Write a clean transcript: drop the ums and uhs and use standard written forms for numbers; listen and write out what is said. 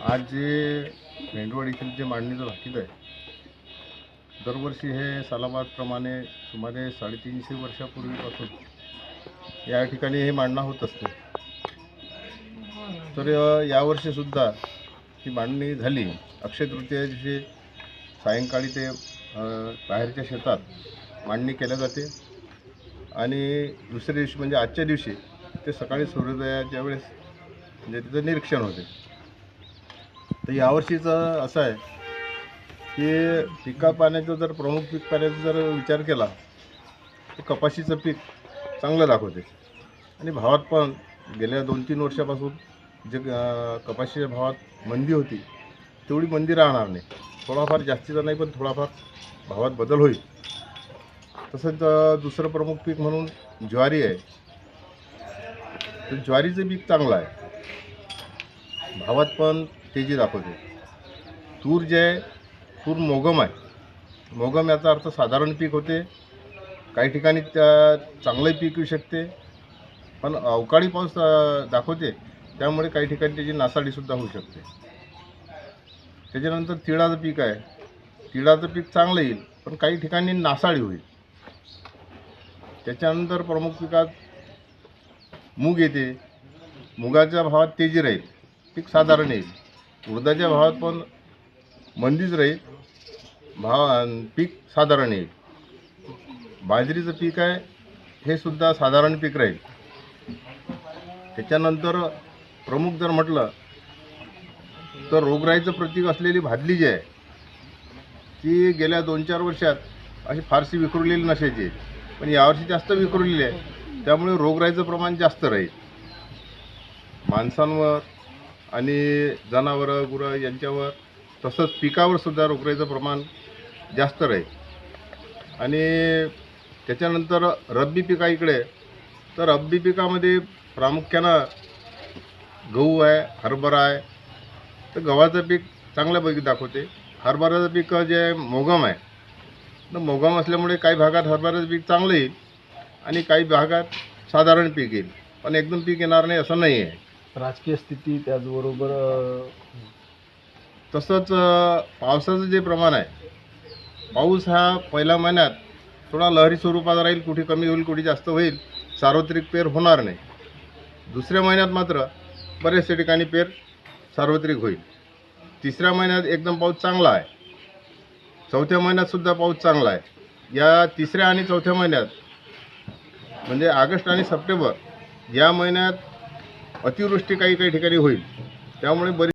आज जे मेंढवड येथील जे मांडणीचं भाकीत आहे, दरवर्षी हे सालाबादप्रमाणे सुमारे 350 वर्षापूर्वीपासून या ठिकाणी हे मांडणं होत असते. तर यावर्षीसुद्धा ही मांडणी झाली. अक्षय तृतीया दिवशी सायंकाळी ते बाहेरच्या शेतात मांडणी केल्या जाते आणि दुसऱ्या दिवशी म्हणजे आजच्या दिवशी ते सकाळी सूर्योदयाच्या वेळेस म्हणजे तिथं निरीक्षण होते. तर यावर्षीचं असं आहे की पिका पाण्याचं जर प्रमुख पीक पाण्याचा जर विचार केला तर कपाशीचं पीक चांगलं दाखवते आणि भावात पण गेल्या 2-3 वर्षापासून जे कपाशीच्या भावात मंदी होती तेवढी मंदी राहणार नाही. थोडाफार जास्तीचा नाही पण थोडाफार भावात बदल होईल. तसंच दुसरं प्रमुख पीक म्हणून ज्वारी आहे. तर ज्वारीचं पीक चांगलं आहे, भावात पण तेजी दाखवते. तूर जे आहे तूर मोगम आहे. मोगम याचा अर्थ साधारण पीक होते. काही ठिकाणी त्या चांगलंही पीक येऊ शकते पण अवकाळी पाऊस दाखवते, त्यामुळे काही ठिकाणी त्याची नासाडीसुद्धा होऊ शकते. त्याच्यानंतर तिळाचं पीक आहे. तिळाचं पीक चांगलं येईल पण काही ठिकाणी नासाडी होईल. त्याच्यानंतर प्रमुख पिकात मूग येते. मुगाच्या भावात तेजी राहील, पीक साधारण येईल. उडदाच्या भावात पण मंदीच राहील, पीक साधारण येईल. बाजरीचं पीक आहे हे सुद्धा साधारण पीक राहील. त्याच्यानंतर प्रमुख जर म्हटलं तर रोगराईचं प्रतीक असलेली भादली जी आहे ती गेल्या 2-4 वर्षात अशी फारशी विखुरलेली नसायची, पण यावर्षी जास्त विखुरलेली आहे. त्यामुळे रोगराईचं प्रमाण जास्त राहील. माणसांवर आणि जनावरं गुरं यांच्यावर तसंच पिकावर सुद्धा रोगराईचं प्रमाण जास्त राहील. आणि त्याच्यानंतर रब्बी पिकाकडे तर रब्बी पिकामध्ये प्रामुख्यानं गहू आहे, हरभरा आहे. तर गव्हाचं पीक चांगल्यापैकी दाखवते. हरभऱ्याचं पीक जे मोगम आहे, तर मोगम असल्यामुळे काही भागात हरभऱ्याचं पीक चांगलं येईल आणि काही भागात साधारण पीक येईल, पण एकदम पीक येणार नाही असं नाही आहे. राजकीय स्थिती त्याचबरोबर तसंच पावसाचं जे प्रमाण आहे, पाऊस हा पहिल्या महिन्यात थोडा लहरी स्वरूपात राहील, कुठे कमी होईल कुठे जास्त होईल, सार्वत्रिक पेर होणार नाही. दुसऱ्या महिन्यात मात्र बऱ्याचशा ठिकाणी पेर सार्वत्रिक होईल. तिसऱ्या महिन्यात एकदम पाऊस चांगला आहे. चौथ्या महिन्यातसुद्धा पाऊस चांगला आहे. या तिसऱ्या आणि चौथ्या महिन्यात म्हणजे ऑगस्ट आणि सप्टेंबर या महिन्यात अतिवृष्टी काही काही ठिकाणी होईल. त्यामुळे